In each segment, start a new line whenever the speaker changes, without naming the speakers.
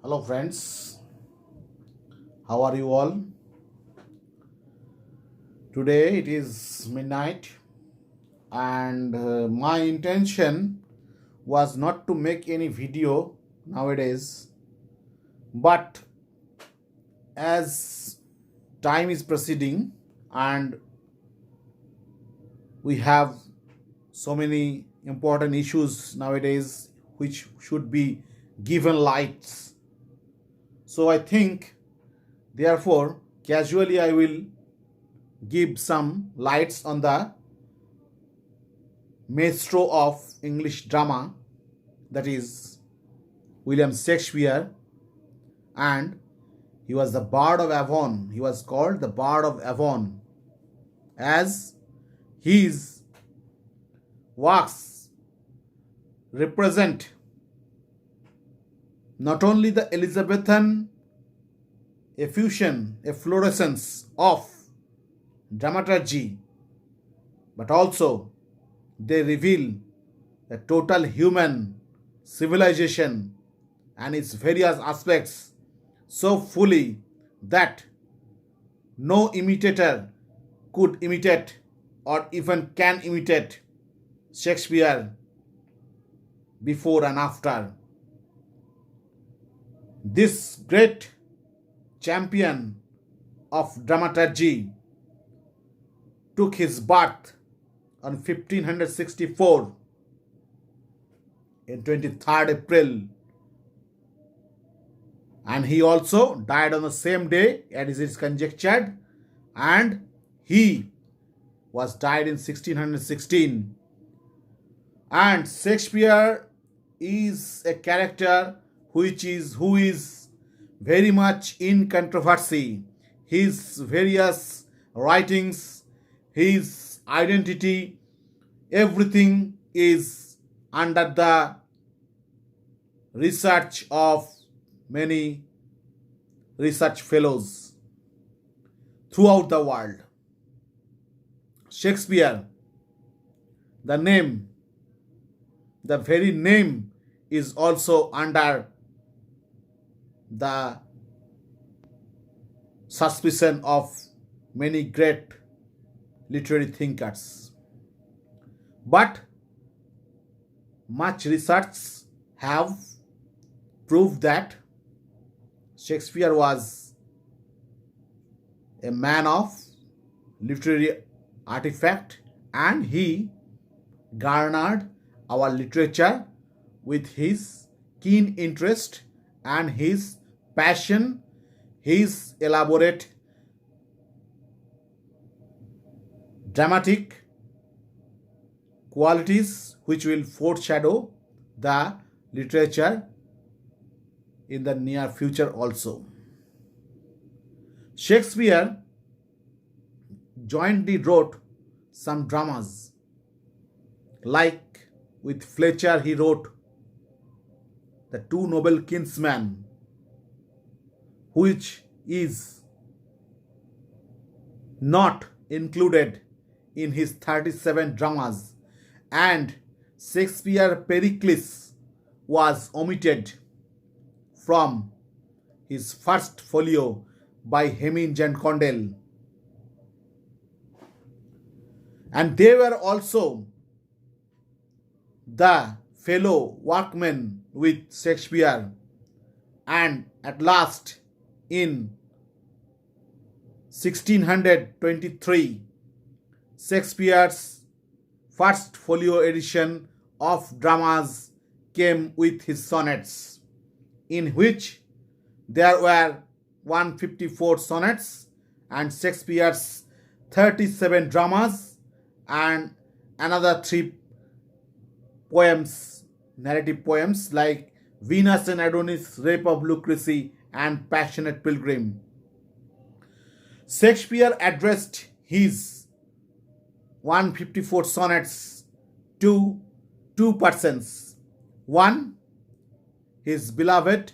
Hello, friends. How are you all? Today it is midnight, and my intention was not to make any video nowadays, but as time is proceeding and we have so many important issues nowadays which should be given lights. So I think, therefore, casually I will give some lights on the maestro of English drama, that is William Shakespeare, and he was the Bard of Avon. He was called the Bard of Avon, as his works represent not only the Elizabethan efflorescence of dramaturgy, but also they reveal the total human civilization and its various aspects so fully that no imitator could imitate or even can imitate Shakespeare before and after. This great champion of dramaturgy took his birth on 1564 in 23rd April, and he also died on the same day as is conjectured, and he was died in 1616. And Shakespeare is a character who is very much in controversy. His various writings, his identity, everything is under the research of many research fellows throughout the world. Shakespeare, the name, the very name is also under the suspicion of many great literary thinkers. But much research have proved that Shakespeare was a man of literary artifact, and he garnered our literature with his keen interest and his passion, his elaborate dramatic qualities which will foreshadow the literature in the near future also. Shakespeare jointly wrote some dramas, like with Fletcher he wrote The Two Noble Kinsmen, which is not included in his 37 dramas, and Shakespeare Pericles was omitted from his first folio by Heming and Condell. And they were also the fellow workmen with Shakespeare, and at last in 1623 Shakespeare's first folio edition of dramas came with his sonnets, in which there were 154 sonnets, and Shakespeare's 37 dramas, and another 3 poems, narrative poems like Venus and Adonis, Rape of Lucrece, and Passionate Pilgrim. Shakespeare addressed his 154 sonnets to two persons. One, his beloved,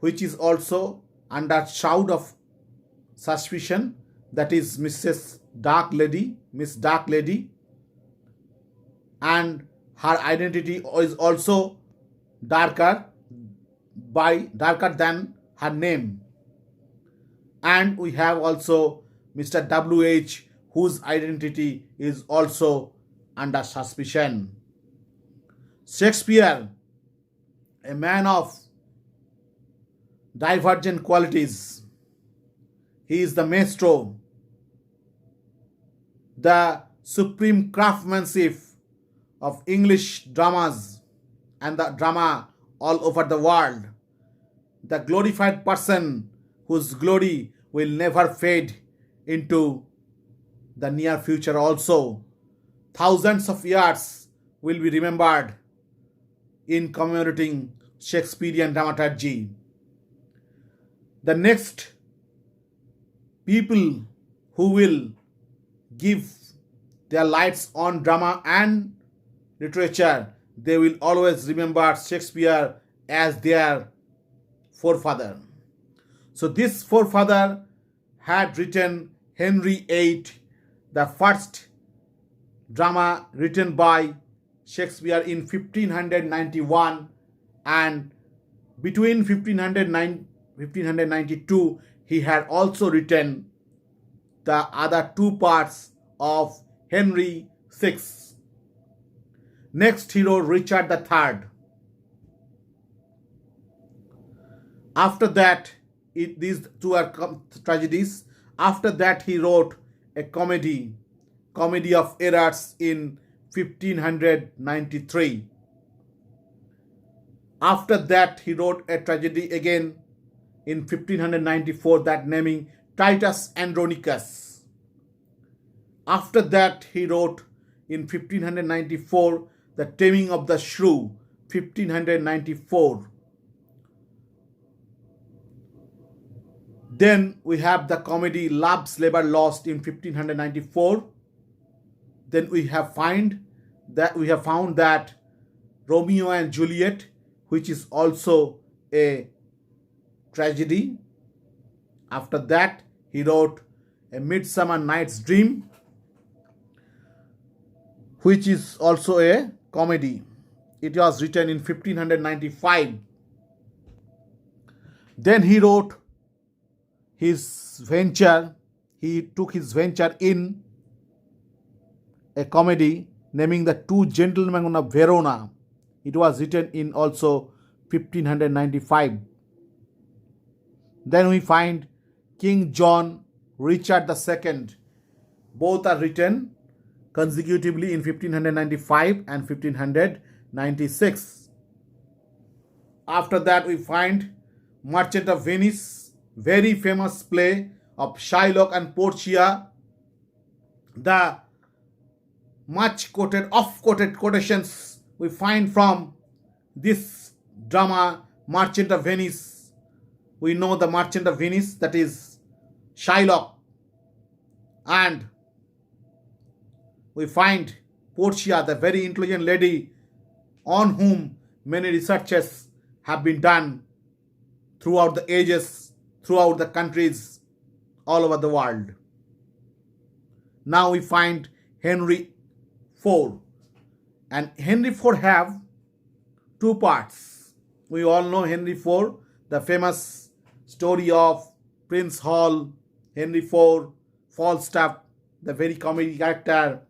which is also under shroud of suspicion, that is Miss Dark Lady, and her identity is also darker by darker than her name. And we have also Mr. W.H., whose identity is also under suspicion. Shakespeare, a man of divergent qualities, he is the maestro, the supreme craftsmanship of English dramas and the drama all over the world, the glorified person whose glory will never fade into the near future also. Thousands of years will be remembered in commemorating Shakespearean dramaturgy. The next people who will give their lights on drama and literature, they will always remember Shakespeare as their forefather. So this forefather had written Henry VIII, the first drama written by Shakespeare in 1591, and between 1592 he had also written the other two parts of Henry VI. Next he wrote Richard III. After that, these two are tragedies. After that he wrote a comedy of errors in 1593. After that he wrote a tragedy again in 1594, that naming Titus Andronicus. After that he wrote in 1594 The Taming of the Shrew, 1594. Then we have the comedy Love's Labour Lost in 1594. Then we have found that Romeo and Juliet, which is also a tragedy. After that he wrote A Midsummer Night's Dream, which is also a comedy. It was written in 1595. Then he took his venture in a comedy naming The Two Gentlemen of Verona. It was written in also 1595. Then we find King John, Richard II. Both are written consecutively in 1595 and 1596. After that we find Merchant of Venice, very famous play of Shylock and Portia. The much quoted, oft-quoted quotations we find from this drama, Merchant of Venice. We know the Merchant of Venice, that is Shylock. And we find Portia, the very intelligent lady on whom many researches have been done throughout the ages, throughout the countries, all over the world. Now we find Henry IV. And Henry IV have two parts. We all know Henry IV, the famous story of Prince Hall, Henry IV, Falstaff, the very comedy character.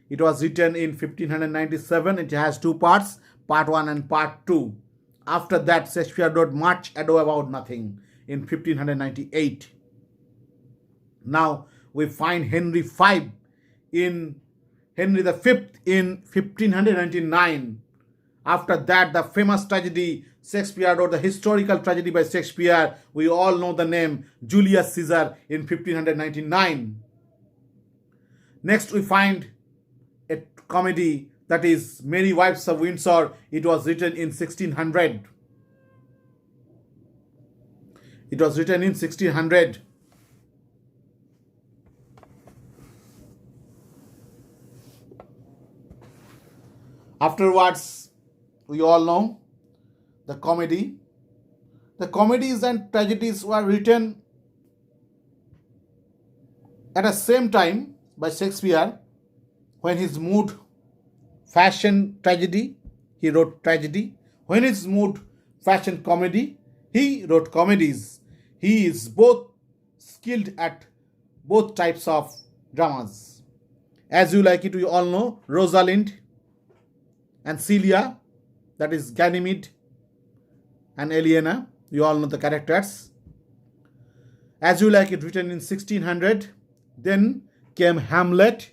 It was written in 1597. It has two parts, part 1 and part 2. After that, Shakespeare wrote Much Ado About Nothing in 1598. Now we find Henry V in Henry V in 1599. After that, the famous tragedy, Shakespeare wrote the historical tragedy by Shakespeare. We all know the name Julius Caesar in 1599. Next we find a comedy, that is Merry Wives of Windsor. It was written in 1600. It was written in 1600. Afterwards, we all know the comedy. The comedies and tragedies were written at the same time by Shakespeare. When his mood fashioned tragedy, he wrote tragedy. When his mood fashion comedy. He wrote comedies. He is both skilled at both types of dramas. As you like it, we all know Rosalind and Celia, that is Ganymede and Eliana. You all know the characters. As You Like It, written in 1600. Then came Hamlet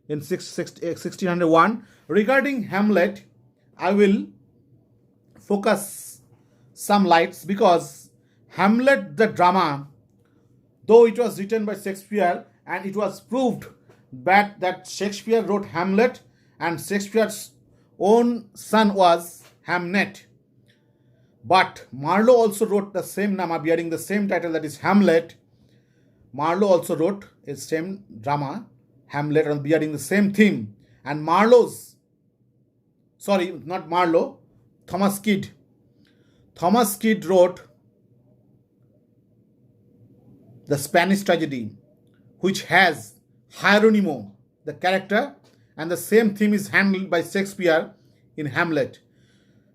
in 1601. Regarding Hamlet, I will focus some lights because Hamlet, the drama, though it was written by Shakespeare and it was proved that Shakespeare wrote Hamlet and Shakespeare's own son was Hamnet. But Marlowe also wrote the same drama bearing the same title, that is Hamlet. Marlowe also wrote a same drama, Hamlet, and bearing the same theme. And Thomas Kidd. Thomas Kidd wrote the Spanish tragedy, which has Hieronimo, the character, and the same theme is handled by Shakespeare in Hamlet.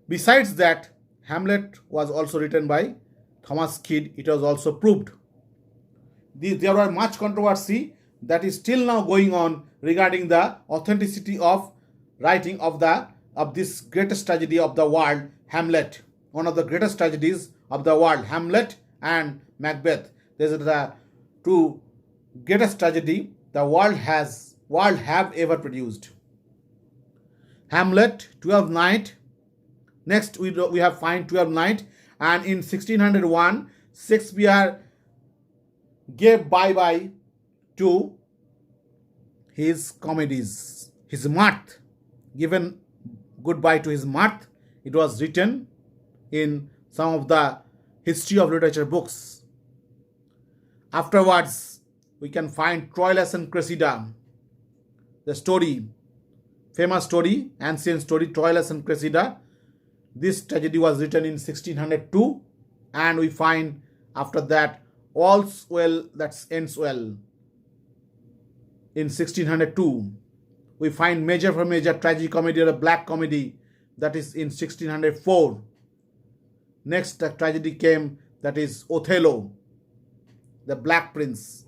Besides that, Hamlet was also written by Thomas Kidd. It was also proved. There was much controversy that is still now going on regarding the authenticity of writing of this greatest tragedy of the world, Hamlet. One of the greatest tragedies of the world, Hamlet and Macbeth. These are the two greatest tragedy the world have ever produced. Hamlet, 12th Night. Next we have find 12th Night, and in 1601 Shakespeare gave bye-bye to his comedies, his mirth, given goodbye to his mirth. It was written in some of the history of literature books. Afterwards, we can find Troilus and Cressida, the story, famous story, ancient story, Troilus and Cressida. This tragedy was written in 1602, and we find after that All's Well That Ends Well in 1602. We find Measure for Measure, tragicomedy or a black comedy, that is in 1604. Next the tragedy came, that is Othello, the Black Prince.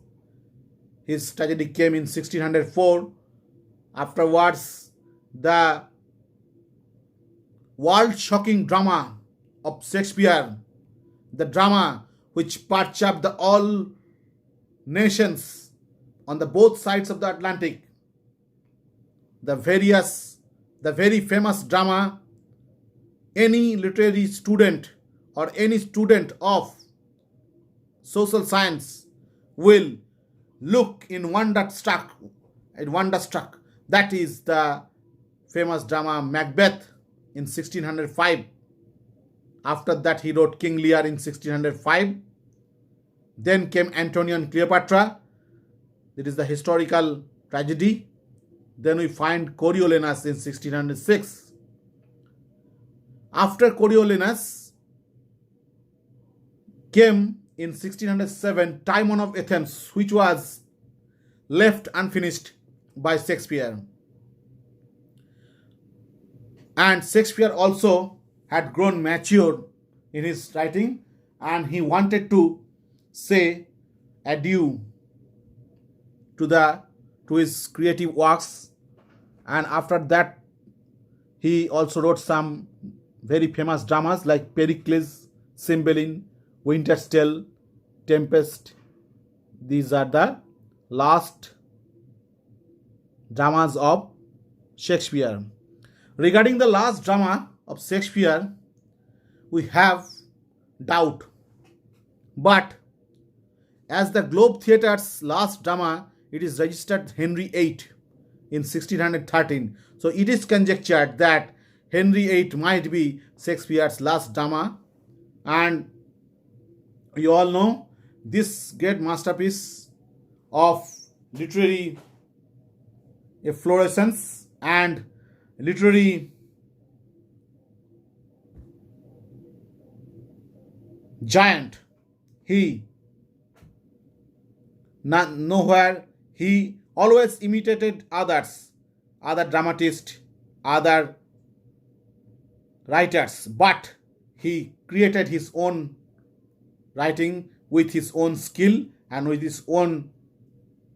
His tragedy came in 1604. Afterwards, the world-shocking drama of Shakespeare, the drama which perched up the all nations on the both sides of the Atlantic, the very famous drama any literary student or any student of social science will look in wonderstruck. That is the famous drama Macbeth in 1605. After that, he wrote King Lear in 1605. Then came Antonio and Cleopatra. It is the historical tragedy. Then we find Coriolanus in 1606. After Coriolanus came in 1607 Timon of Athens, which was left unfinished by Shakespeare. And Shakespeare also had grown mature in his writing, and he wanted to say adieu to his creative works. And after that, he also wrote some very famous dramas like Pericles, Cymbeline, Winter's Tale, Tempest. These are the last dramas of Shakespeare. Regarding the last drama of Shakespeare, we have doubt. But as the Globe Theatre's last drama, it is registered Henry VIII in 1613. So it is conjectured that Henry VIII might be Shakespeare's last drama. And you all know this great masterpiece of literary efflorescence and literary giant. He always imitated others, other dramatists, other writers, but he created his own writing with his own skill and with his own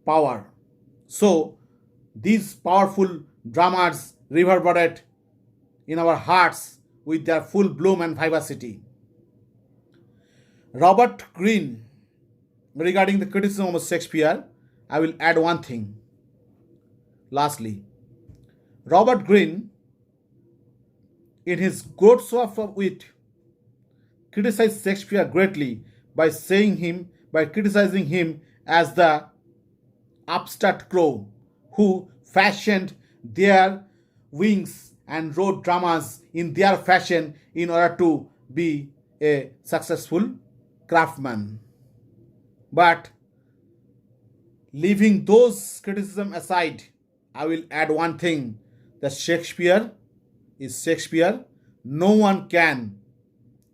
power. So these powerful dramas reverberate in our hearts with their full bloom and vivacity. Robert Greene, regarding the criticism of Shakespeare, I will add one thing. Lastly, Robert Greene, in his Goats of Wit, criticized Shakespeare greatly by criticizing him as the upstart crow who fashioned their wings and wrote dramas in their fashion in order to be a successful craftsman. But leaving those criticism aside, I will add one thing, that Shakespeare is Shakespeare. No one can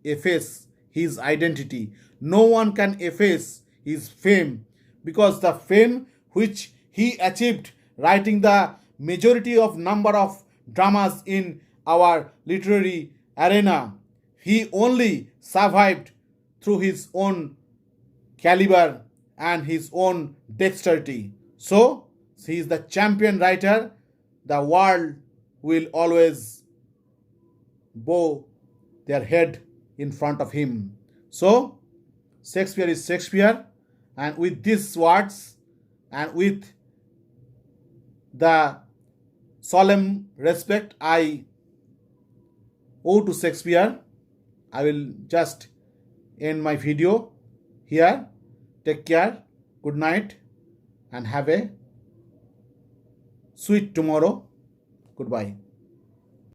efface his identity. No one can efface his fame, because the fame which he achieved writing the majority of number of dramas in our literary arena, he only survived through his own caliber and his own dexterity. So he is the champion writer. The world will always bow their head in front of him. So Shakespeare is Shakespeare, and with these words and with the solemn respect I owe to Shakespeare, I will just end my video here. Take care, good night, and have a sweet tomorrow. Goodbye.